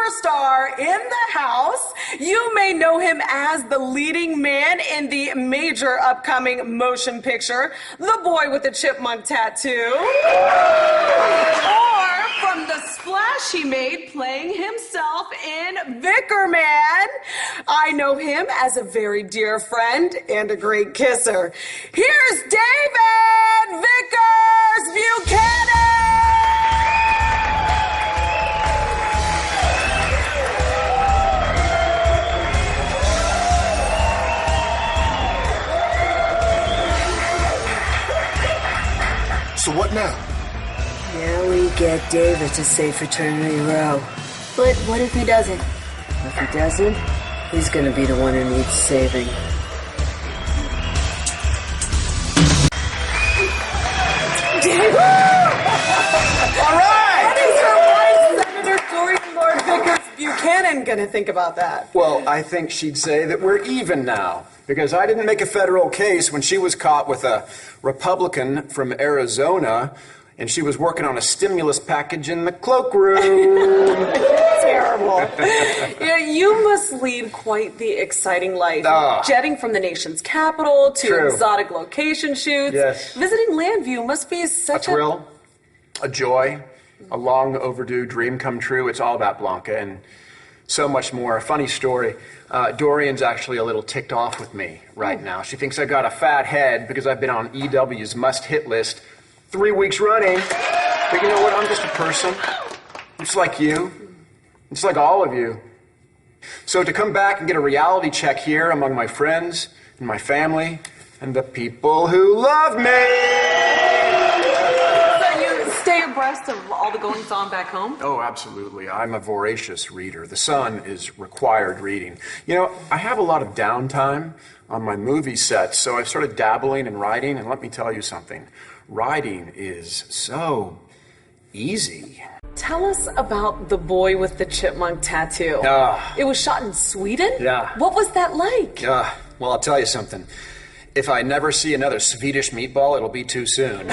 superstar in the house. You may know him as the leading man in the major upcoming motion picture, The Boy with the Chipmunk Tattoo. Or from the splash he made playing himself in Vicar Man. I know him as a very dear friend and a great kisser. Here's David Vickers Buchanan! So what now? Now we get David to say Fraternity Row. But what if he doesn't? If he doesn't, he's gonna be the one who needs saving. David! All right! What is your wife, Senator Dorian Lord Vickers Buchanan, gonna think about that? Well, I think she'd say that we're even now. Because I didn't make a federal case when she was caught with a Republican from Arizona, and she was working on a stimulus package in the cloakroom. Terrible. Yeah, you must lead quite the exciting life. Jetting from the nation's capital to exotic location shoots. Yes. Visiting Landview must be such a thrill, a joy, a long overdue dream come true. It's all about Blanca and so much more. A funny story. Dorian's actually a little ticked off with me right now. She thinks I got a fat head because I've been on EW's must-hit list 3 weeks running. But you know what? I'm just a person. Just like you. Just like all of you. So to come back and get a reality check here among my friends and my family and the people who love me. Stay abreast of all the goings-on back home? Oh, absolutely. I'm a voracious reader. The Sun is required reading. You know, I have a lot of downtime on my movie sets, so I've started dabbling in writing, and let me tell you something. Writing is so easy. Tell us about The Boy with the Chipmunk Tattoo. It was shot in Sweden? Yeah. What was that like? Well, I'll tell you something. If I never see another Swedish meatball, it'll be too soon.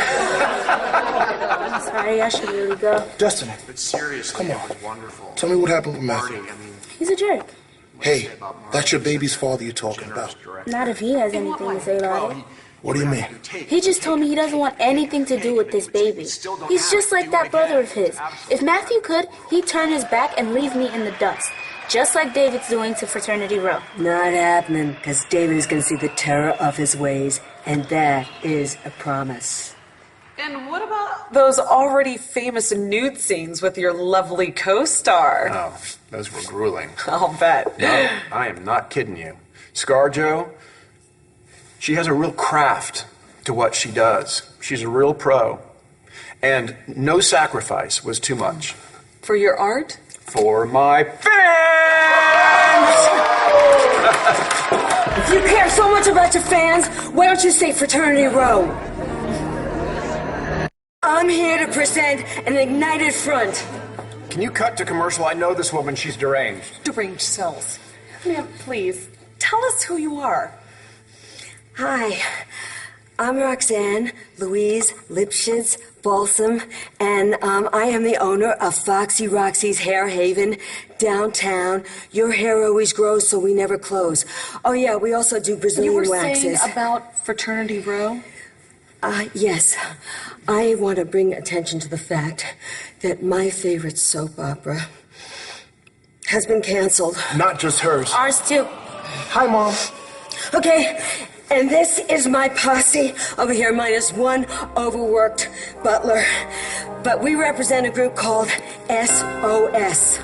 I'm sorry, I should really go. Justin. But seriously, come on. It was wonderful. Tell me what happened with Matthew. He's a jerk. Hey, that's your baby's father you're talking about. Not if he has anything to say about it. What do you mean? He just told me he doesn't want anything to do with this baby. He's just like that brother of his. If Matthew could, he'd turn his back and leave me in the dust. Just like David's doing to Fraternity Row. Not happening, because David is going to see the terror of his ways, and that is a promise. And what about those already famous nude scenes with your lovely co-star? Oh, those were grueling. I'll bet. No, I am not kidding you. ScarJo, she has a real craft to what she does. She's a real pro. And no sacrifice was too much. For your art? For my fans! If you care so much about your fans, why don't you say Fraternity Row? I'm here to present an ignited front. Can you cut to commercial? I know this woman. She's deranged. Deranged cells. Ma'am, please, tell us who you are. Hi, I'm Roxanne Louise Lipschitz Balsam, and I am the owner of Foxy Roxy's Hair Haven downtown. Your hair always grows, so we never close. Oh yeah, we also do Brazilian waxes. You were saying about Fraternity Row? Yes. I want to bring attention to the fact that my favorite soap opera has been canceled. Not just hers. Ours too. Hi, Mom. Okay, and this is my posse over here, minus one overworked butler. But we represent a group called SOS.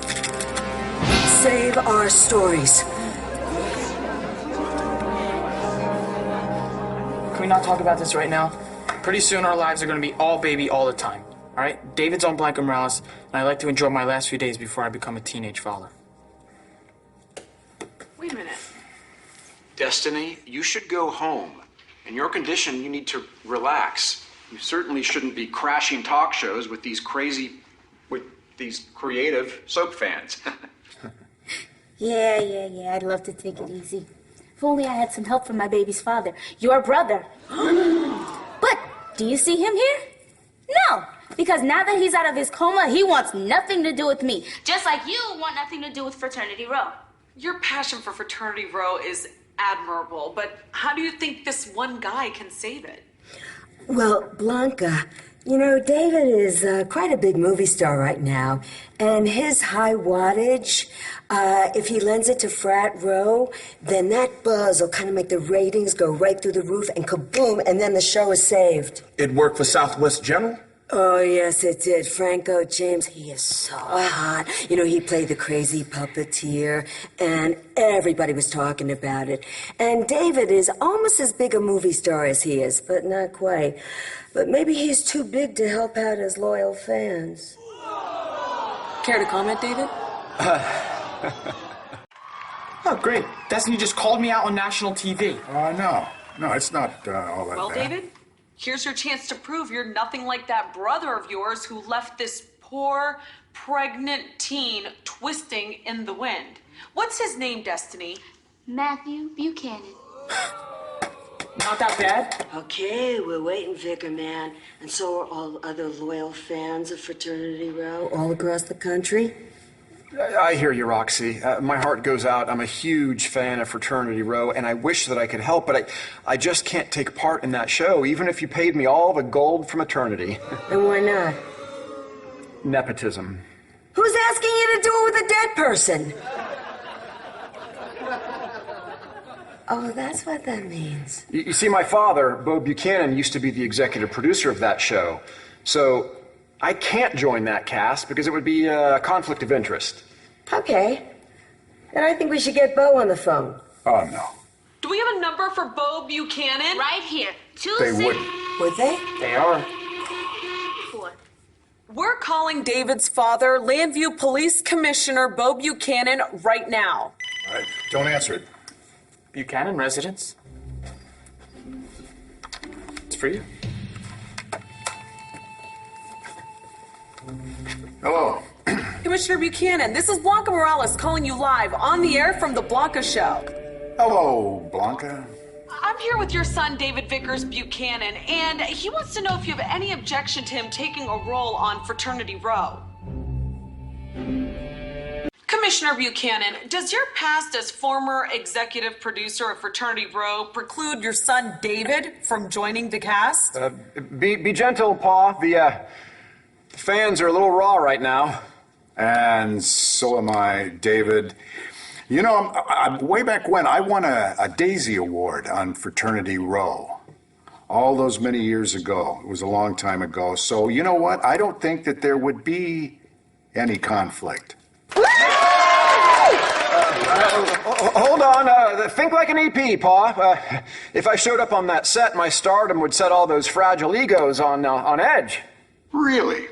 Save Our Stories. Can we not talk about this right now? Pretty soon our lives are going to be all baby all the time. All right? David's on Blanca Morales, and I like to enjoy my last few days before I become a teenage father. Wait a minute. Destiny, you should go home. In your condition, you need to relax. You certainly shouldn't be crashing talk shows with these creative soap fans. Yeah. I'd love to take it easy. If only I had some help from my baby's father, your brother. But do you see him here? No. Because now that he's out of his coma, he wants nothing to do with me. Just like you want nothing to do with Fraternity Row. Your passion for Fraternity Row is admirable, but how do you think this one guy can save it? Well, Blanca, you know, David is quite a big movie star right now, and his high wattage, if he lends it to Frat Row, then that buzz will kind of make the ratings go right through the roof, and kaboom, and then the show is saved. It worked for Southwest General? Oh, yes, it did. Franco James, he is so hot. You know, he played the crazy puppeteer, and everybody was talking about it. And David is almost as big a movie star as he is, but not quite. But maybe he's too big to help out his loyal fans. Care to comment, David? Oh, great. Destiny just called me out on national TV. No, it's not all that Well, bad. David, here's your chance to prove you're nothing like that brother of yours who left this poor, pregnant teen twisting in the wind. What's his name, Destiny? Matthew Buchanan. Not that bad. Okay, we're waiting, Vicar Man. And so are all other loyal fans of Fraternity Row all across the country. I hear you, Roxy. My heart goes out. I'm a huge fan of Fraternity Row, and I wish that I could help, but I just can't take part in that show, even if you paid me all the gold from eternity. And why not? Nepotism. Who's asking you to do it with a dead person? Oh, that's what that means. You see, my father, Bo Buchanan, used to be the executive producer of that show, so I can't join that cast because it would be a conflict of interest. Okay. Then I think we should get Bo on the phone. Oh, no. Do we have a number for Bo Buchanan? Right here. They wouldn't. Would they? They are. 4. We're calling David's father, Landview Police Commissioner Bo Buchanan, right now. All right, don't answer it. Buchanan residence. It's for you. Hello. Commissioner Buchanan, this is Blanca Morales calling you live on the air from The Blanca Show. Hello, Blanca. I'm here with your son, David Vickers Buchanan, and he wants to know if you have any objection to him taking a role on Fraternity Row. Commissioner Buchanan, does your past as former executive producer of Fraternity Row preclude your son, David, from joining the cast? Be gentle, Pa. The fans are a little raw right now. And so am I, David. You know, way back when, I won a Daisy Award on Fraternity Row. All those many years ago. It was a long time ago. So, you know what? I don't think that there would be any conflict. Hold on. Think like an EP, Pa. If I showed up on that set, my stardom would set all those fragile egos on edge. Really?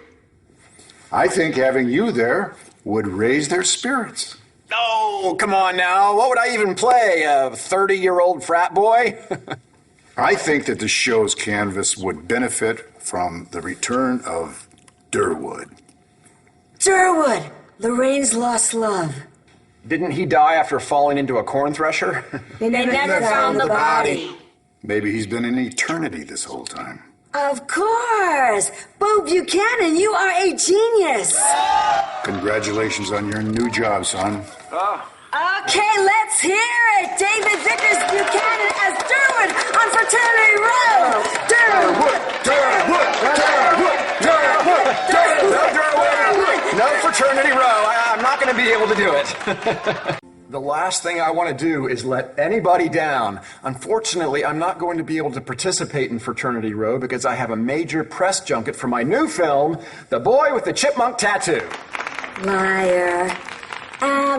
I think having you there would raise their spirits. Oh, come on now. What would I even play? A 30-year-old frat boy? I think that the show's canvas would benefit from the return of Durwood. Durwood! Lorraine's lost love. Didn't he die after falling into a corn thresher? They never found the body. Maybe he's been in eternity this whole time. Of course! Bo Buchanan, you are a genius! Congratulations on your new job, son. Okay, let's hear it! David Vickers Buchanan as Durwood on Fraternity Row! No Fraternity Row. I'm not going to be able to do it. The last thing I want to do is let anybody down. Unfortunately, I'm not going to be able to participate in Fraternity Row because I have a major press junket for my new film, The Boy with the Chipmunk Tattoo. Liar.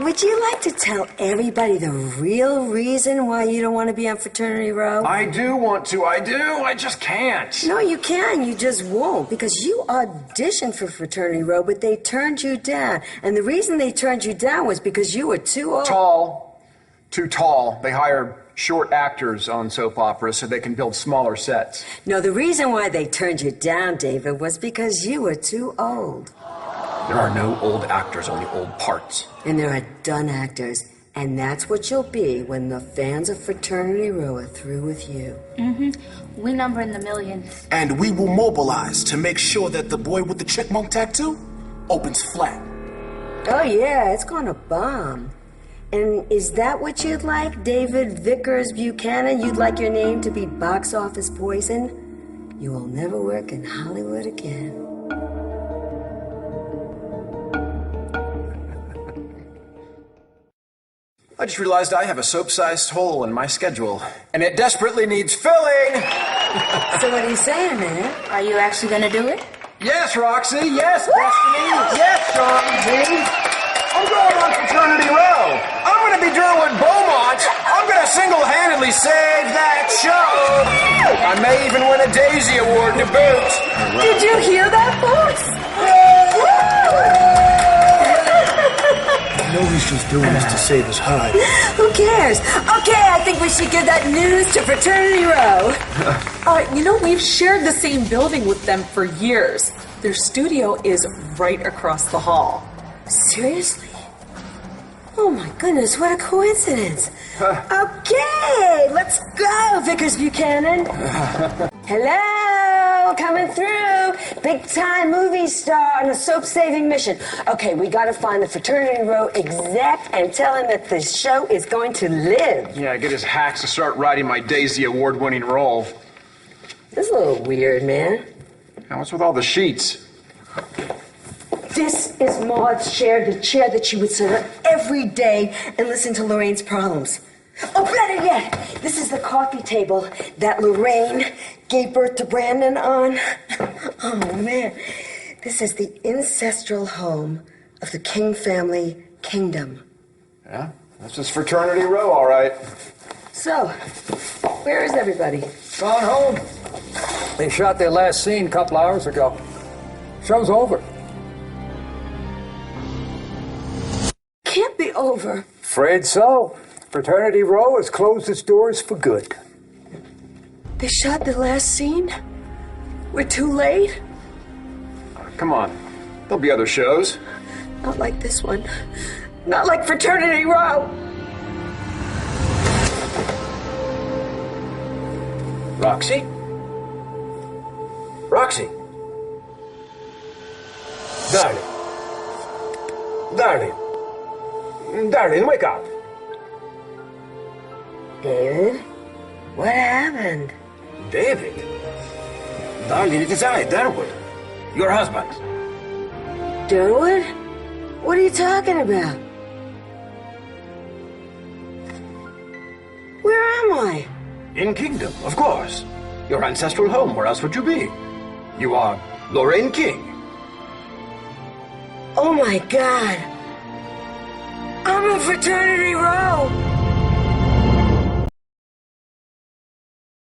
Would you like to tell everybody the real reason why you don't want to be on Fraternity Row? I do want to. I do. I just can't. No, you can. You just won't. Because you auditioned for Fraternity Row, but they turned you down. And the reason they turned you down was because you were too old. Tall. Too tall. They hire short actors on soap operas so they can build smaller sets. No, the reason why they turned you down, David, was because you were too old. There are no old actors, only old parts. And there are done actors. And that's what you'll be when the fans of Fraternity Row are through with you. We number in the millions. And we will mobilize to make sure that the boy with the checkmark tattoo opens flat. Oh, yeah, it's gonna bomb. And is that what you'd like, David Vickers Buchanan? You'd like your name to be box office poison? You will never work in Hollywood again. I just realized I have a soap-sized hole in my schedule, and it desperately needs filling! So what are you saying, man? Are you actually gonna do it? Yes, Roxy! Yes, Destiny! Yes, Sean G! I'm going on Fraternity Row! I'm gonna be Derwin Beaumont! I'm gonna single-handedly save that show! I may even win a Daisy Award to boot! Did you hear that, folks? I know he's just doing this to save his hide. Who cares? Okay, I think we should give that news to Fraternity Row. You know, we've shared the same building with them for years. Their studio is right across the hall. Seriously? Oh my goodness, what a coincidence. Okay, let's go, Vickers Buchanan. Hello, coming through. Big time movie star on a soap saving mission. Okay, we gotta find the Fraternity Row exec and tell him that this show is going to live. Yeah, get his hacks to start writing my Daisy Award-winning role. This is a little weird, man. Now, what's with all the sheets? This is Maud's chair, the chair that she would sit on every day and listen to Lorraine's problems. Oh, better yet, this is the coffee table that Lorraine gave birth to Brandon on. Oh, man. This is the ancestral home of the King family kingdom. Yeah, this is Fraternity Row, all right. So, where is everybody? Gone home. They shot their last scene a couple hours ago. Show's over. Can't be over. Afraid so. Fraternity Row has closed its doors for good. They shot the last scene? We're too late? Come on, there'll be other shows. Not like this one. Not like Fraternity Row. Roxy? Roxy? Darling. Darling. Darling, wake up. David? What happened? David? Darling, it is I, Derwood. Your husband. Derwood? What are you talking about? Where am I? In Kingdom, of course. Your ancestral home, where else would you be? You are Lorraine King. Oh my God. I'm in Fraternity Row.